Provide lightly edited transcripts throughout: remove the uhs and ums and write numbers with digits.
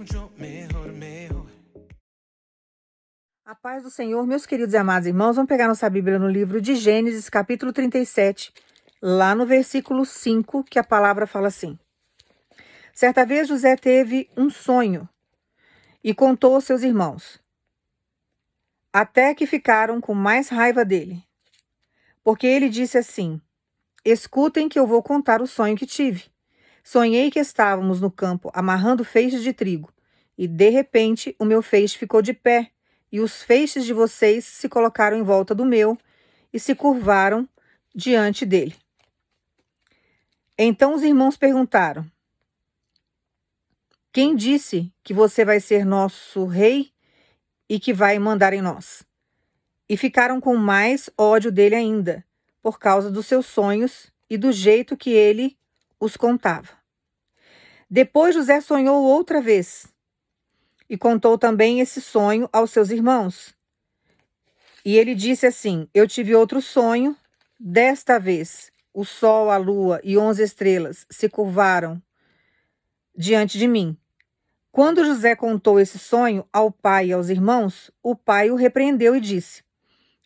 mucho mejor, mejor. A paz do Senhor, meus queridos e amados irmãos, vamos pegar nossa Bíblia no livro de Gênesis, capítulo 37, lá no versículo 5, que a palavra fala assim: Certa vez José teve um sonho e contou aos seus irmãos, até que ficaram com mais raiva dele, porque ele disse assim: Escutem que eu vou contar o sonho que tive. Sonhei que estávamos no campo amarrando feixes de trigo, e de repente o meu feixe ficou de pé, e os feixes de vocês se colocaram em volta do meu e se curvaram diante dele. Então os irmãos perguntaram: Quem disse que você vai ser nosso rei e que vai mandar em nós? E ficaram com mais ódio dele ainda, por causa dos seus sonhos e do jeito que ele os contava. Depois José sonhou outra vez e contou também esse sonho aos seus irmãos. E ele disse assim: Eu tive outro sonho, desta vez o sol, a lua e 11 estrelas se curvaram diante de mim. Quando José contou esse sonho ao pai e aos irmãos, o pai o repreendeu e disse: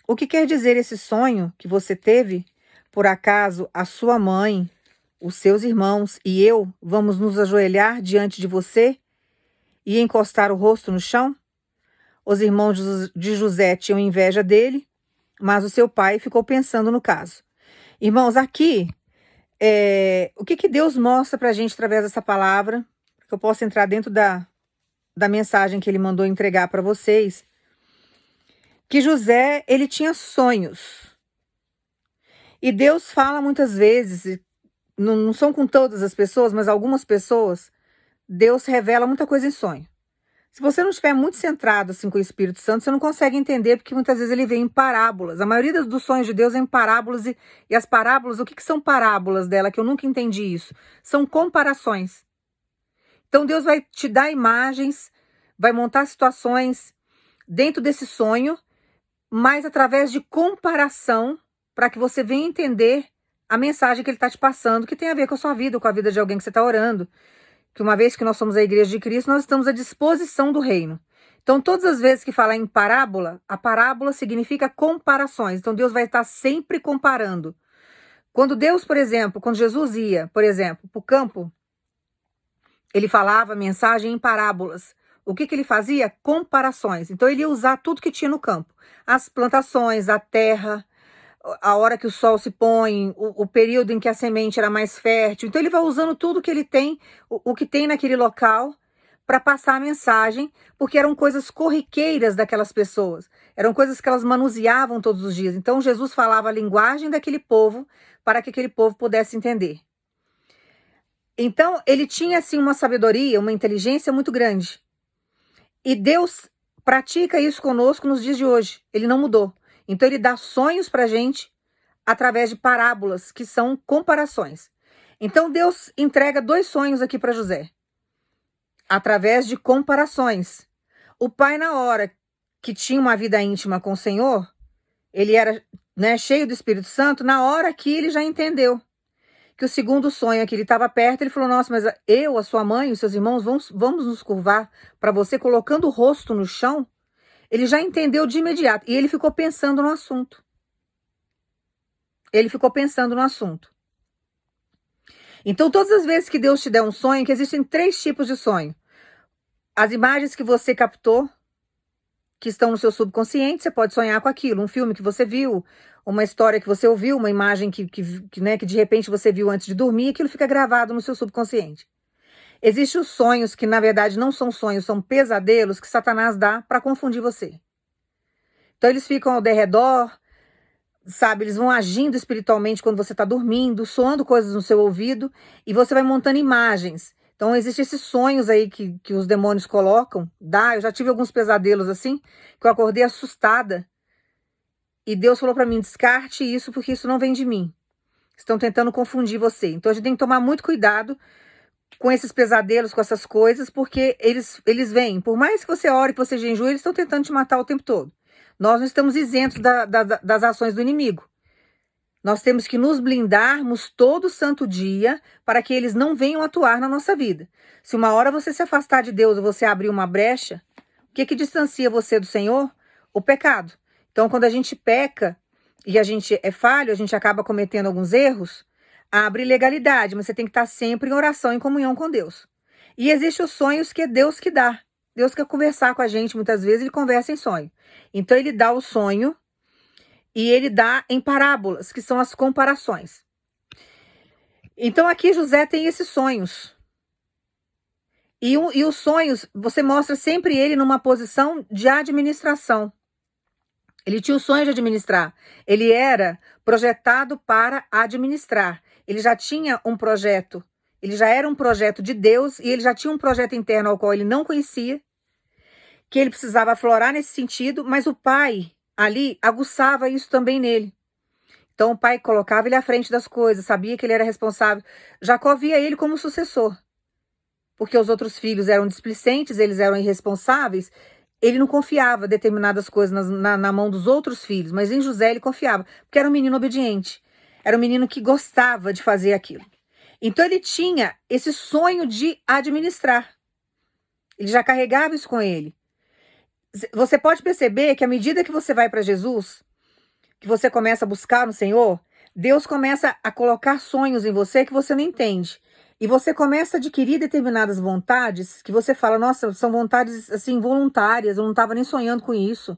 O que quer dizer esse sonho que você teve? Por acaso a sua mãe, os seus irmãos e eu vamos nos ajoelhar diante de você e encostar o rosto no chão? Os irmãos de José tinham inveja dele, mas o seu pai ficou pensando no caso. Irmãos, aqui, o que Deus mostra para a gente através dessa palavra, que eu possa entrar dentro da mensagem que ele mandou entregar para vocês, que José, ele tinha sonhos. E Deus fala muitas vezes, não são com todas as pessoas, mas algumas pessoas, Deus revela muita coisa em sonho. Se você não estiver muito centrado assim, com o Espírito Santo, você não consegue entender, porque muitas vezes ele vem em parábolas. A maioria dos sonhos de Deus é em parábolas, e as parábolas, o que são parábolas dela, que eu nunca entendi isso? São comparações. Então Deus vai te dar imagens, vai montar situações dentro desse sonho, mas através de comparação, para que você venha entender a mensagem que ele está te passando, que tem a ver com a sua vida, com a vida de alguém que você está orando. Que uma vez que nós somos a igreja de Cristo, nós estamos à disposição do reino. Então, todas as vezes que falar em parábola, a parábola significa comparações. Então, Deus vai estar sempre comparando. Quando Deus, por exemplo, quando Jesus ia, por exemplo, para o campo, ele falava mensagem em parábolas. O que ele fazia? Comparações. Então, ele ia usar tudo que tinha no campo. As plantações, a terra, a hora que o sol se põe, o período em que a semente era mais fértil. Então ele vai usando tudo que ele tem, o que tem naquele local, para passar a mensagem, porque eram coisas corriqueiras daquelas pessoas, eram coisas que elas manuseavam todos os dias. Então Jesus falava a linguagem daquele povo, para que aquele povo pudesse entender. Então ele tinha assim uma sabedoria, uma inteligência muito grande. E Deus pratica isso conosco nos dias de hoje. Ele não mudou. Então ele dá sonhos para a gente através de parábolas, que são comparações. Então Deus entrega 2 sonhos aqui para José, através de comparações. O pai, na hora que tinha uma vida íntima com o Senhor, ele era, cheio do Espírito Santo, na hora que ele já entendeu que o segundo sonho que ele estava perto, ele falou: Nossa, mas eu, a sua mãe e os seus irmãos vamos nos curvar para você, colocando o rosto no chão. Ele já entendeu de imediato. E ele ficou pensando no assunto. Então, todas as vezes que Deus te der um sonho, que existem 3 tipos de sonho. As imagens que você captou, que estão no seu subconsciente, você pode sonhar com aquilo. Um filme que você viu, uma história que você ouviu, uma imagem que de repente você viu antes de dormir, aquilo fica gravado no seu subconsciente. Existem os sonhos que, na verdade, não são sonhos, são pesadelos que Satanás dá para confundir você. Então, eles ficam ao derredor, sabe? Eles vão agindo espiritualmente quando você está dormindo, soando coisas no seu ouvido, e você vai montando imagens. Então, existem esses sonhos aí que os demônios colocam. Eu já tive alguns pesadelos assim, que eu acordei assustada. E Deus falou para mim: descarte isso, porque isso não vem de mim. Estão tentando confundir você. Então, a gente tem que tomar muito cuidado com esses pesadelos, com essas coisas, porque eles vêm. Por mais que você ore, que você jejue, eles estão tentando te matar o tempo todo. Nós não estamos isentos das ações do inimigo. Nós temos que nos blindarmos todo santo dia para que eles não venham atuar na nossa vida. Se uma hora você se afastar de Deus ou você abrir uma brecha, o que distancia você do Senhor? O pecado. Então, quando a gente peca e a gente é falho, a gente acaba cometendo alguns erros, abre legalidade, mas você tem que estar sempre em oração, em comunhão com Deus. E existem os sonhos que é Deus que dá. Deus quer conversar com a gente, muitas vezes ele conversa em sonho. Então, ele dá o sonho e ele dá em parábolas, que são as comparações. Então, aqui José tem esses sonhos. E os sonhos, você mostra sempre ele numa posição de administração. Ele tinha o sonho de administrar. Ele era projetado para administrar. Ele já tinha um projeto. Ele já era um projeto de Deus e ele já tinha um projeto interno ao qual ele não conhecia, que ele precisava aflorar nesse sentido, mas o pai ali aguçava isso também nele. Então o pai colocava ele à frente das coisas, sabia que ele era responsável. Jacó via ele como sucessor, porque os outros filhos eram displicentes, eles eram irresponsáveis. Ele não confiava determinadas coisas na mão dos outros filhos, mas em José ele confiava, porque era um menino obediente, era um menino que gostava de fazer aquilo. Então ele tinha esse sonho de administrar. Ele já carregava isso com ele. Você pode perceber que à medida que você vai para Jesus, que você começa a buscar no Senhor, Deus começa a colocar sonhos em você que você não entende. E você começa a adquirir determinadas vontades que você fala, nossa, são vontades assim voluntárias, eu não estava nem sonhando com isso.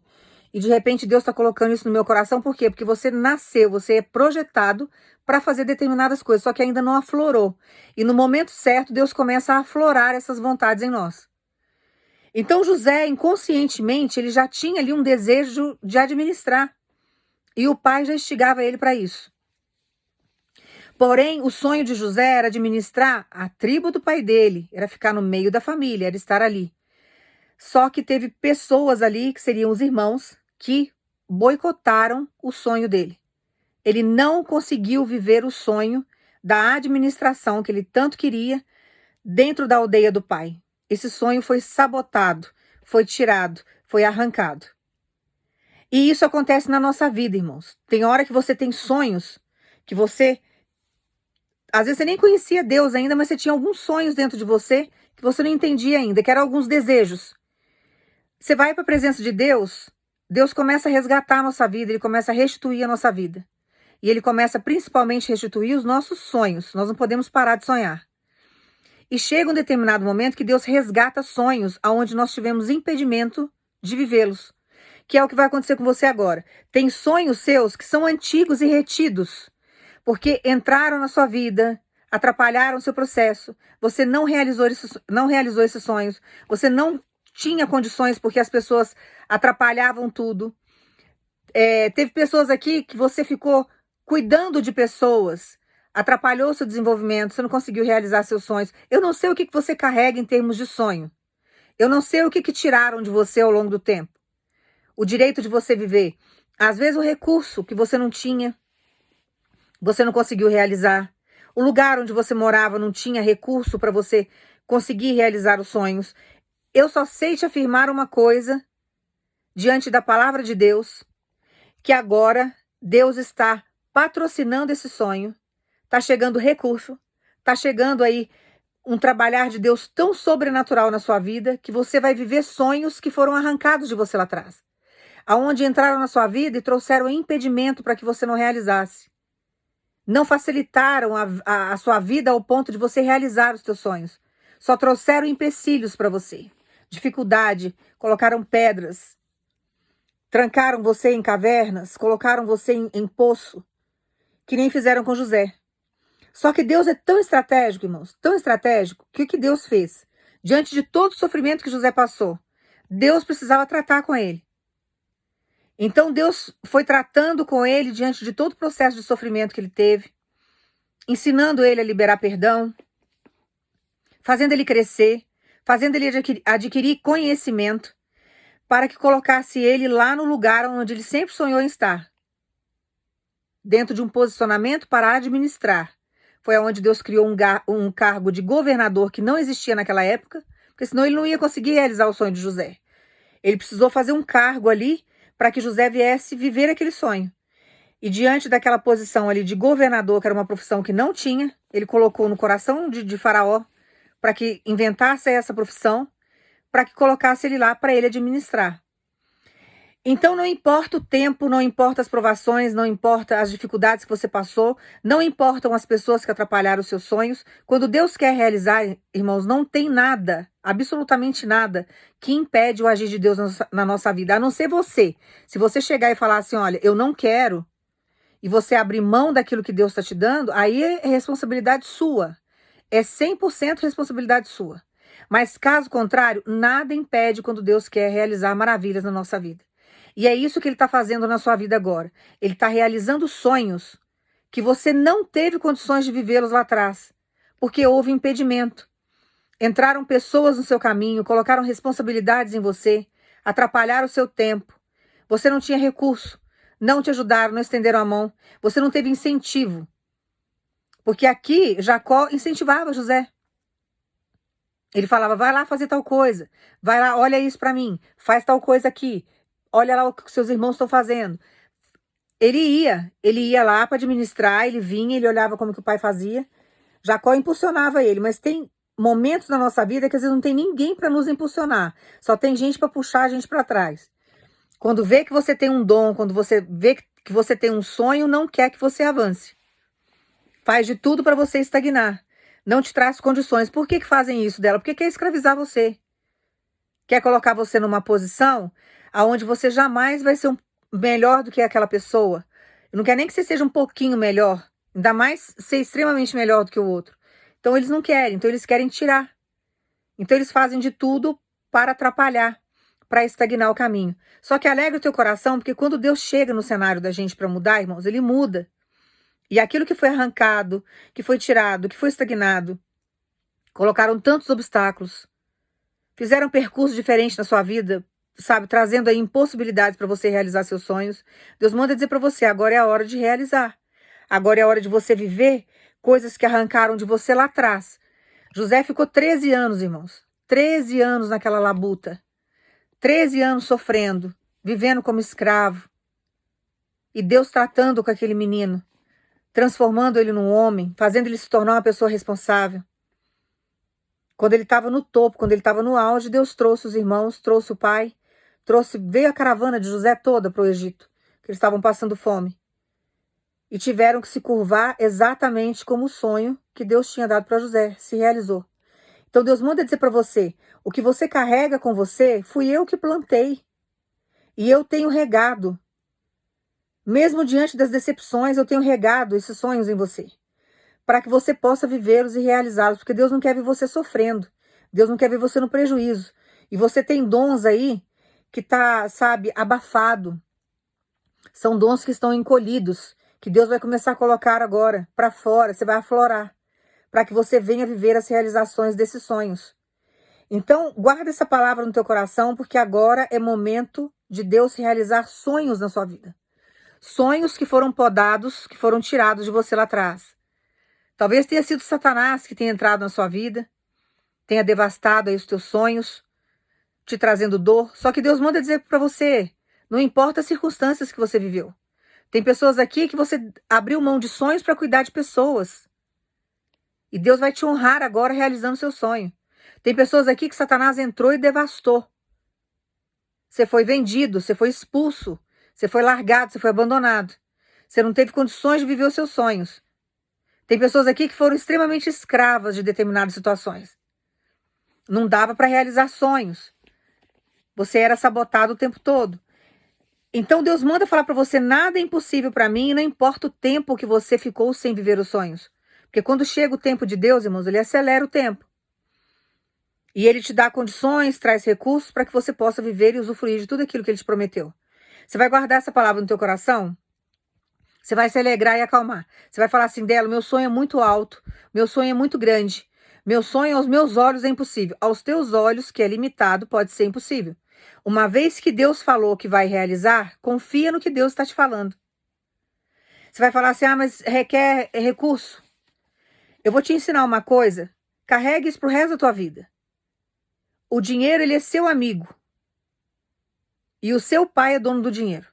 E de repente Deus está colocando isso no meu coração, por quê? Porque você nasceu, você é projetado para fazer determinadas coisas, só que ainda não aflorou. E no momento certo, Deus começa a aflorar essas vontades em nós. Então José, inconscientemente, ele já tinha ali um desejo de administrar. E o pai já instigava ele para isso. Porém, o sonho de José era administrar a tribo do pai dele, era ficar no meio da família, era estar ali. Só que teve pessoas ali, que seriam os irmãos, que boicotaram o sonho dele. Ele não conseguiu viver o sonho da administração que ele tanto queria dentro da aldeia do pai. Esse sonho foi sabotado, foi tirado, foi arrancado. E isso acontece na nossa vida, irmãos. Tem hora que você tem sonhos que você... Às vezes você nem conhecia Deus ainda, mas você tinha alguns sonhos dentro de você que você não entendia ainda, que eram alguns desejos. Você vai para a presença de Deus, Deus começa a resgatar a nossa vida, Ele começa a restituir a nossa vida. E Ele começa principalmente a restituir os nossos sonhos. Nós não podemos parar de sonhar. E chega um determinado momento que Deus resgata sonhos aonde nós tivemos impedimento de vivê-los. Que é o que vai acontecer com você agora. Tem sonhos seus que são antigos e retidos, porque entraram na sua vida, atrapalharam o seu processo, você não realizou esses sonhos, você não tinha condições porque as pessoas atrapalhavam tudo. Teve pessoas aqui que você ficou cuidando de pessoas, atrapalhou o seu desenvolvimento, você não conseguiu realizar seus sonhos. Eu não sei o que você carrega em termos de sonho. Eu não sei o que tiraram de você ao longo do tempo. O direito de você viver. Às vezes o recurso que você não tinha, você não conseguiu realizar. O lugar onde você morava não tinha recurso para você conseguir realizar os sonhos. Eu só sei te afirmar uma coisa diante da palavra de Deus, que agora Deus está patrocinando esse sonho, está chegando recurso, está chegando aí um trabalhar de Deus tão sobrenatural na sua vida que você vai viver sonhos que foram arrancados de você lá atrás, aonde entraram na sua vida e trouxeram impedimento para que você não realizasse. Não facilitaram a sua vida ao ponto de você realizar os seus sonhos. Só trouxeram empecilhos para você. Dificuldade, colocaram pedras, trancaram você em cavernas, colocaram você em poço, que nem fizeram com José. Só que Deus é tão estratégico, irmãos, tão estratégico, que o que Deus fez? Diante de todo o sofrimento que José passou, Deus precisava tratar com ele. Então Deus foi tratando com ele diante de todo o processo de sofrimento que ele teve, ensinando ele a liberar perdão, fazendo ele crescer, fazendo ele adquirir conhecimento, para que colocasse ele lá no lugar onde ele sempre sonhou em estar, dentro de um posicionamento para administrar. Foi onde Deus criou um cargo de governador que não existia naquela época, porque senão ele não ia conseguir realizar o sonho de José. Ele precisou fazer um cargo ali para que José viesse viver aquele sonho. E diante daquela posição ali de governador, que era uma profissão que não tinha, ele colocou no coração de Faraó para que inventasse essa profissão, para que colocasse ele lá para ele administrar. Então não importa o tempo, não importa as provações, não importa as dificuldades que você passou, não importam as pessoas que atrapalharam os seus sonhos. Quando Deus quer realizar, irmãos, não tem nada, absolutamente nada, que impede o agir de Deus na nossa vida, a não ser você. Se você chegar e falar assim, olha, eu não quero, e você abrir mão daquilo que Deus está te dando, aí é responsabilidade sua. É 100% responsabilidade sua. Mas caso contrário, nada impede quando Deus quer realizar maravilhas na nossa vida. E é isso que ele está fazendo na sua vida agora. Ele está realizando sonhos que você não teve condições de vivê-los lá atrás, porque houve impedimento. Entraram pessoas no seu caminho, colocaram responsabilidades em você, atrapalharam o seu tempo. Você não tinha recurso, não te ajudaram, não estenderam a mão. Você não teve incentivo. Porque aqui Jacó incentivava José. Ele falava, vai lá fazer tal coisa, vai lá, olha isso para mim, faz tal coisa aqui, olha lá o que seus irmãos estão fazendo. Ele ia lá para administrar, ele vinha, ele olhava como que o pai fazia. Jacó impulsionava ele, mas tem momentos na nossa vida que às vezes não tem ninguém para nos impulsionar, só tem gente para puxar a gente para trás. Quando vê que você tem um dom, quando você vê que você tem um sonho, não quer que você avance. Faz de tudo para você estagnar. Não te traz condições. Por que fazem isso dela? Porque quer escravizar você. Quer colocar você numa posição onde você jamais vai ser melhor do que aquela pessoa. Não quer nem que você seja um pouquinho melhor. Ainda mais ser extremamente melhor do que o outro. Então eles não querem. Então eles querem tirar. Então eles fazem de tudo para atrapalhar, para estagnar o caminho. Só que alegra o teu coração, porque quando Deus chega no cenário da gente para mudar, irmãos, ele muda. E aquilo que foi arrancado, que foi tirado, que foi estagnado, colocaram tantos obstáculos, fizeram um percurso diferente na sua vida, sabe, trazendo aí impossibilidades para você realizar seus sonhos. Deus manda dizer para você, agora é a hora de realizar. Agora é a hora de você viver coisas que arrancaram de você lá atrás. José ficou 13 anos, irmãos. 13 anos naquela labuta. 13 anos sofrendo, vivendo como escravo. E Deus tratando com aquele menino, transformando ele num homem, fazendo ele se tornar uma pessoa responsável. Quando ele estava no topo, quando ele estava no auge, Deus trouxe os irmãos, trouxe o pai, veio a caravana de José toda para o Egito, que eles estavam passando fome. E tiveram que se curvar exatamente como o sonho que Deus tinha dado para José se realizou. Então Deus manda dizer para você, o que você carrega com você, fui eu que plantei. E eu tenho regado. Mesmo diante das decepções, eu tenho regado esses sonhos em você, para que você possa vivê-los e realizá-los, porque Deus não quer ver você sofrendo, Deus não quer ver você no prejuízo. E você tem dons aí que tá, sabe, abafado. São dons que estão encolhidos, que Deus vai começar a colocar agora para fora, você vai aflorar, para que você venha viver as realizações desses sonhos. Então, guarda essa palavra no teu coração, porque agora é momento de Deus realizar sonhos na sua vida. Sonhos que foram podados, que foram tirados de você lá atrás. Talvez tenha sido Satanás que tenha entrado na sua vida, tenha devastado aí os teus sonhos, te trazendo dor. Só que Deus manda dizer para você, não importa as circunstâncias que você viveu. Tem pessoas aqui que você abriu mão de sonhos para cuidar de pessoas. E Deus vai te honrar agora realizando seu sonho. Tem pessoas aqui que Satanás entrou e devastou. Você foi vendido, você foi expulso, você foi largado, você foi abandonado. Você não teve condições de viver os seus sonhos. Tem pessoas aqui que foram extremamente escravas de determinadas situações. Não dava para realizar sonhos. Você era sabotado o tempo todo. Então Deus manda falar para você, nada é impossível para mim, e não importa o tempo que você ficou sem viver os sonhos. Porque quando chega o tempo de Deus, irmãos, ele acelera o tempo. E ele te dá condições, traz recursos para que você possa viver e usufruir de tudo aquilo que ele te prometeu. Você vai guardar essa palavra no teu coração? Você vai se alegrar e acalmar. Você vai falar assim dela, meu sonho é muito alto, meu sonho é muito grande. Meu sonho aos meus olhos é impossível. Aos teus olhos, que é limitado, pode ser impossível. Uma vez que Deus falou que vai realizar, confia no que Deus está te falando. Você vai falar assim, mas requer recurso. Eu vou te ensinar uma coisa, carregue isso pro resto da tua vida. O dinheiro, ele é seu amigo. E o seu pai é dono do dinheiro.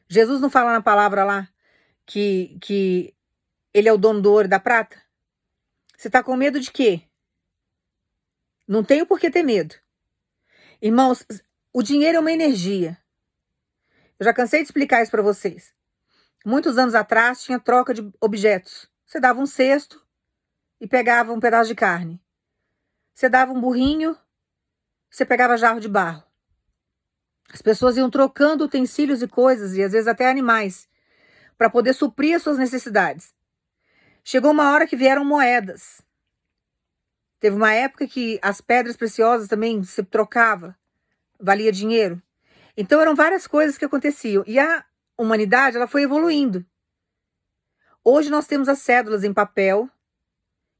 Jesus não fala na palavra lá que ele é o dono do ouro e da prata? Você está com medo de quê? Não tenho por que ter medo. Irmãos, o dinheiro é uma energia. Eu já cansei de explicar isso para vocês. Muitos anos atrás tinha troca de objetos. Você dava um cesto e pegava um pedaço de carne. Você dava um burrinho, você pegava jarro de barro. As pessoas iam trocando utensílios e coisas, e às vezes até animais, para poder suprir as suas necessidades. Chegou uma hora que vieram moedas. Teve uma época que as pedras preciosas também se trocava, valia dinheiro. Então eram várias coisas que aconteciam. E a humanidade, ela foi evoluindo. Hoje nós temos as cédulas em papel,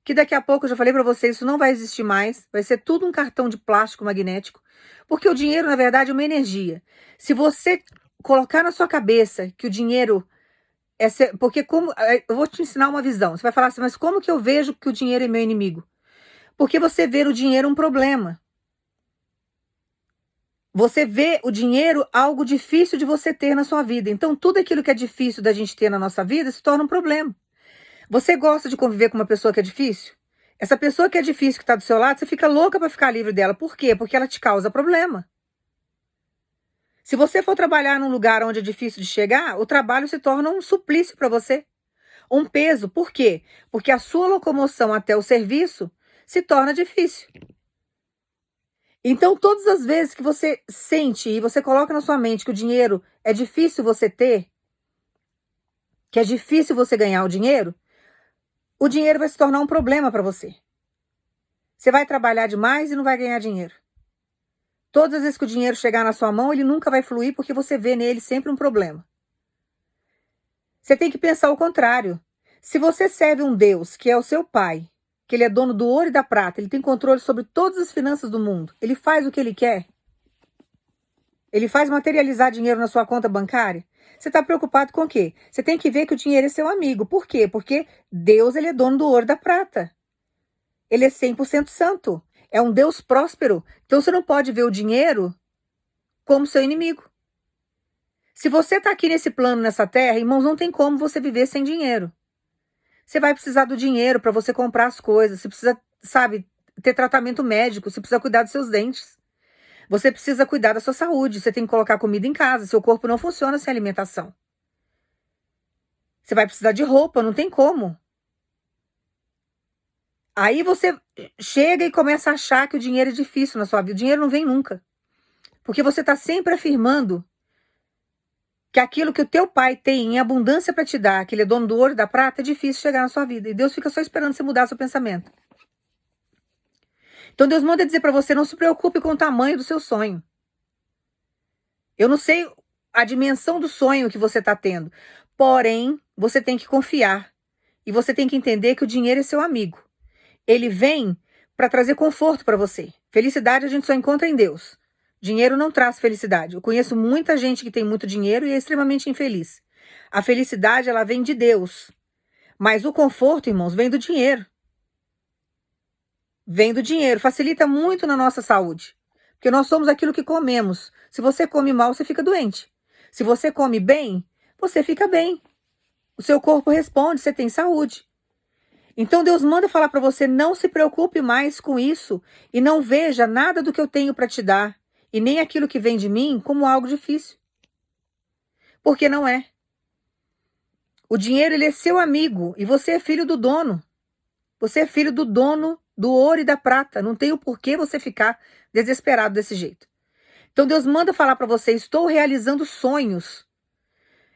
que daqui a pouco, eu já falei para vocês, isso não vai existir mais. Vai ser tudo um cartão de plástico magnético. Porque o dinheiro, na verdade, é uma energia. Se você colocar na sua cabeça que o dinheiro porque como eu vou te ensinar uma visão. Você vai falar assim, mas como que eu vejo que o dinheiro é meu inimigo? Porque você vê no dinheiro um problema. Você vê o dinheiro algo difícil de você ter na sua vida. Então, tudo aquilo que é difícil da gente ter na nossa vida se torna um problema. Você gosta de conviver com uma pessoa que é difícil? Essa pessoa que é difícil, que está do seu lado, você fica louca para ficar livre dela. Por quê? Porque ela te causa problema. Se você for trabalhar num lugar onde é difícil de chegar, o trabalho se torna um suplício para você. Um peso. Por quê? Porque a sua locomoção até o serviço se torna difícil. Então, todas as vezes que você sente e você coloca na sua mente que o dinheiro é difícil você ter, que é difícil você ganhar o dinheiro vai se tornar um problema para você. Você vai trabalhar demais e não vai ganhar dinheiro. Todas as vezes que o dinheiro chegar na sua mão, ele nunca vai fluir porque você vê nele sempre um problema. Você tem que pensar o contrário. Se você serve um Deus que é o seu pai, que ele é dono do ouro e da prata, ele tem controle sobre todas as finanças do mundo, ele faz o que ele quer, ele faz materializar dinheiro na sua conta bancária, você está preocupado com o quê? Você tem que ver que o dinheiro é seu amigo. Por quê? Porque Deus, ele é dono do ouro e da prata. Ele é 100% santo. É um Deus próspero. Então você não pode ver o dinheiro como seu inimigo. Se você está aqui nesse plano, nessa terra, irmãos, não tem como você viver sem dinheiro. Você vai precisar do dinheiro para você comprar as coisas. Você precisa, sabe, ter tratamento médico. Você precisa cuidar dos seus dentes. Você precisa cuidar da sua saúde. Você tem que colocar comida em casa. Seu corpo não funciona sem alimentação. Você vai precisar de roupa. Não tem como. Aí você chega e começa a achar que o dinheiro é difícil na sua vida. O dinheiro não vem nunca. Porque você está sempre afirmando que aquilo que o teu pai tem em abundância para te dar, que ele é dono do ouro e da prata, é difícil chegar na sua vida. E Deus fica só esperando você mudar seu pensamento. Então Deus manda dizer para você, não se preocupe com o tamanho do seu sonho. Eu não sei a dimensão do sonho que você está tendo. Porém, você tem que confiar. E você tem que entender que o dinheiro é seu amigo. Ele vem para trazer conforto para você. Felicidade a gente só encontra em Deus. Dinheiro não traz felicidade. Eu conheço muita gente que tem muito dinheiro e é extremamente infeliz. A felicidade, ela vem de Deus. Mas o conforto, irmãos, vem do dinheiro. Vem do dinheiro. Facilita muito na nossa saúde. Porque nós somos aquilo que comemos. Se você come mal, você fica doente. Se você come bem, você fica bem. O seu corpo responde, você tem saúde. Então Deus manda falar para você, não se preocupe mais com isso e não veja nada do que eu tenho para te dar e nem aquilo que vem de mim como algo difícil. Porque não é. O dinheiro, ele é seu amigo e você é filho do dono. Você é filho do dono do ouro e da prata. Não tem o porquê você ficar desesperado desse jeito. Então Deus manda falar para você, estou realizando sonhos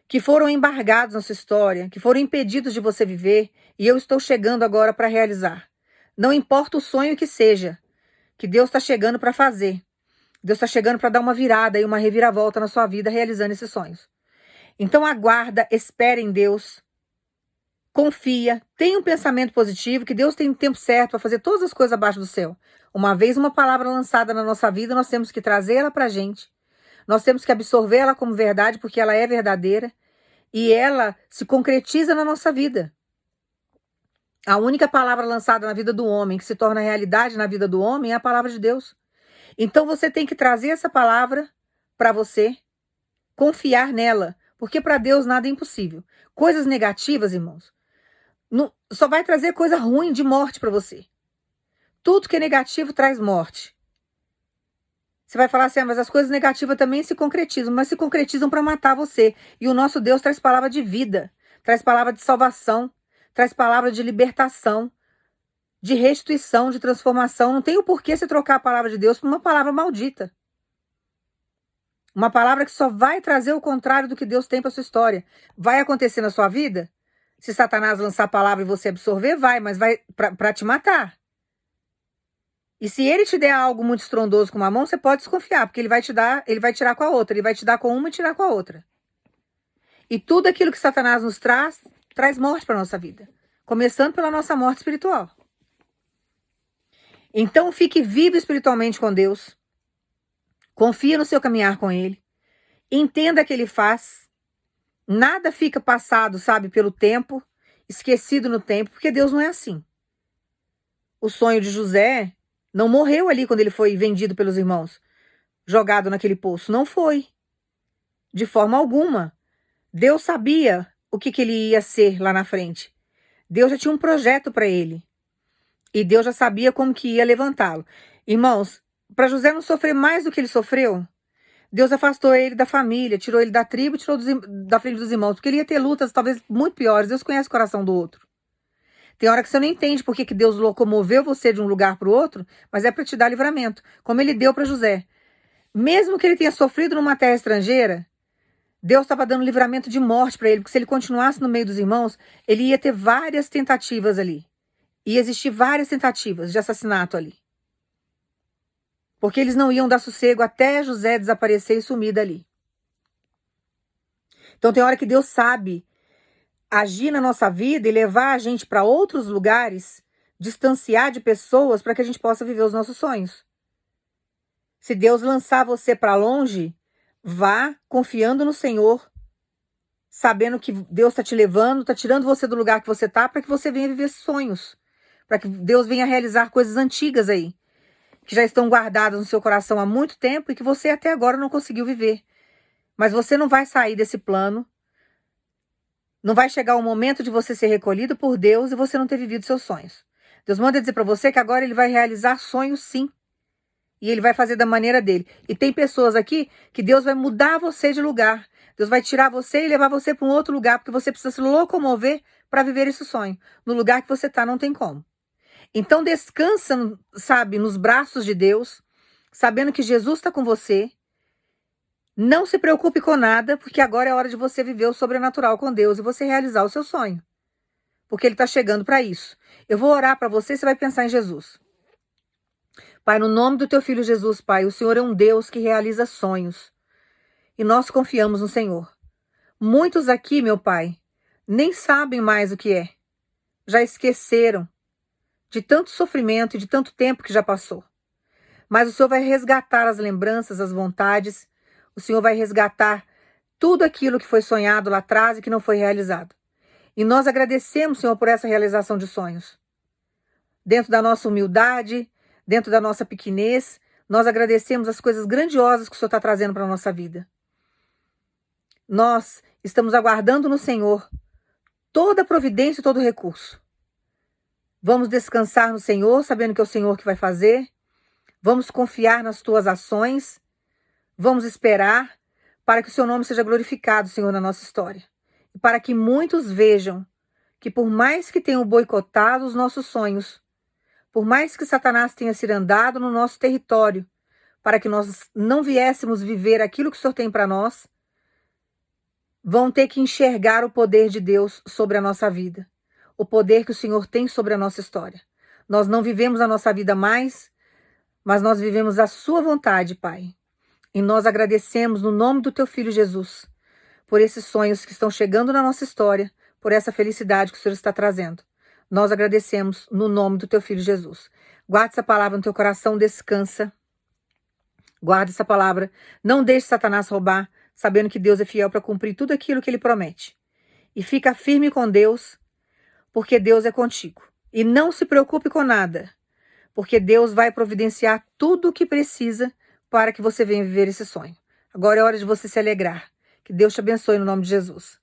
que foram embargados na sua história, que foram impedidos de você viver, e eu estou chegando agora para realizar. Não importa o sonho que seja, que Deus está chegando para fazer. Deus está chegando para dar uma virada e uma reviravolta na sua vida, realizando esses sonhos. Então aguarda, espere em Deus, confia, tenha um pensamento positivo, que Deus tem um tempo certo para fazer todas as coisas abaixo do céu. Uma vez uma palavra lançada na nossa vida, nós temos que trazê-la para a gente. Nós temos que absorvê-la como verdade, porque ela é verdadeira. E ela se concretiza na nossa vida. A única palavra lançada na vida do homem, que se torna realidade na vida do homem, é a palavra de Deus. Então você tem que trazer essa palavra para você, confiar nela, Porque para Deus nada é impossível. Coisas negativas, irmãos, só vai trazer coisa ruim de morte para você. Tudo que é negativo traz morte. Você vai falar assim, mas as coisas negativas também se concretizam, mas se concretizam para matar você. E o nosso Deus traz palavra de vida, traz palavra de salvação, traz palavra de libertação, de restituição, de transformação. Não tem o porquê você trocar a palavra de Deus por uma palavra maldita. Uma palavra que só vai trazer o contrário do que Deus tem para sua história. Vai acontecer na sua vida? Se Satanás lançar a palavra e você absorver, vai, mas vai para te matar. E se ele te der algo muito estrondoso com uma mão, você pode desconfiar, porque ele vai tirar com a outra, ele vai te dar com uma e tirar com a outra. E tudo aquilo que Satanás nos traz morte para a nossa vida, começando pela nossa morte espiritual. Então fique vivo espiritualmente com Deus, confia no seu caminhar com Ele, entenda que Ele faz, nada fica passado, sabe, pelo tempo, esquecido no tempo, porque Deus não é assim. O sonho de José não morreu ali quando ele foi vendido pelos irmãos, jogado naquele poço. Não foi. De forma alguma. Deus sabia o que ele ia ser lá na frente. Deus já tinha um projeto para ele. E Deus já sabia como que ia levantá-lo. Irmãos, para José não sofrer mais do que ele sofreu, Deus afastou ele da família, tirou ele da tribo, tirou da frente dos irmãos, porque ele ia ter lutas talvez muito piores. Deus conhece o coração do outro. Tem hora que você não entende por que Deus locomoveu você de um lugar para o outro, mas é para te dar livramento, como ele deu para José. Mesmo que ele tenha sofrido numa terra estrangeira, Deus estava dando livramento de morte para ele, porque se ele continuasse no meio dos irmãos, ele ia ter várias tentativas ali. Ia existir várias tentativas de assassinato ali. Porque eles não iam dar sossego até José desaparecer e sumir dali. Então tem hora que Deus sabe agir na nossa vida e levar a gente para outros lugares, distanciar de pessoas para que a gente possa viver os nossos sonhos. Se Deus lançar você para longe, vá confiando no Senhor, sabendo que Deus está te levando, está tirando você do lugar que você está, para que você venha viver sonhos, para que Deus venha realizar coisas antigas aí, que já estão guardadas no seu coração há muito tempo e que você até agora não conseguiu viver. Mas você não vai sair desse plano. Não vai chegar o momento de você ser recolhido por Deus e você não ter vivido seus sonhos. Deus manda dizer para você que agora ele vai realizar sonhos sim. E ele vai fazer da maneira dele. E tem pessoas aqui que Deus vai mudar você de lugar. Deus vai tirar você e levar você para um outro lugar, porque você precisa se locomover para viver esse sonho. No lugar que você está não tem como. Então descansa, sabe, nos braços de Deus, sabendo que Jesus está com você. Não se preocupe com nada, porque agora é hora de você viver o sobrenatural com Deus e você realizar o seu sonho. Porque Ele está chegando para isso. Eu vou orar para você, você vai pensar em Jesus. Pai, no nome do Teu Filho Jesus, Pai, o Senhor é um Deus que realiza sonhos. E nós confiamos no Senhor. Muitos aqui, meu Pai, nem sabem mais o que é. Já esqueceram de tanto sofrimento e de tanto tempo que já passou. Mas o Senhor vai resgatar as lembranças, as vontades. O Senhor vai resgatar tudo aquilo que foi sonhado lá atrás e que não foi realizado. E nós agradecemos, Senhor, por essa realização de sonhos. Dentro da nossa humildade, dentro da nossa pequenez, nós agradecemos as coisas grandiosas que o Senhor está trazendo para a nossa vida. Nós estamos aguardando no Senhor toda a providência e todo o recurso. Vamos descansar no Senhor, sabendo que é o Senhor que vai fazer. Vamos confiar nas tuas ações. Vamos esperar para que o seu nome seja glorificado, Senhor, na nossa história. E para que muitos vejam que por mais que tenham boicotado os nossos sonhos, por mais que Satanás tenha cirandado no nosso território, para que nós não viéssemos viver aquilo que o Senhor tem para nós, vão ter que enxergar o poder de Deus sobre a nossa vida. O poder que o Senhor tem sobre a nossa história. Nós não vivemos a nossa vida mais, mas nós vivemos a sua vontade, Pai. E nós agradecemos no nome do Teu Filho Jesus, por esses sonhos que estão chegando na nossa história, por essa felicidade que o Senhor está trazendo. Nós agradecemos no nome do Teu Filho Jesus. Guarde essa palavra no teu coração, descansa. Guarde essa palavra. Não deixe Satanás roubar, sabendo que Deus é fiel para cumprir tudo aquilo que Ele promete. E fica firme com Deus, porque Deus é contigo. E não se preocupe com nada, porque Deus vai providenciar tudo o que precisa para que você venha viver esse sonho. Agora é hora de você se alegrar, Que Deus te abençoe no nome de Jesus.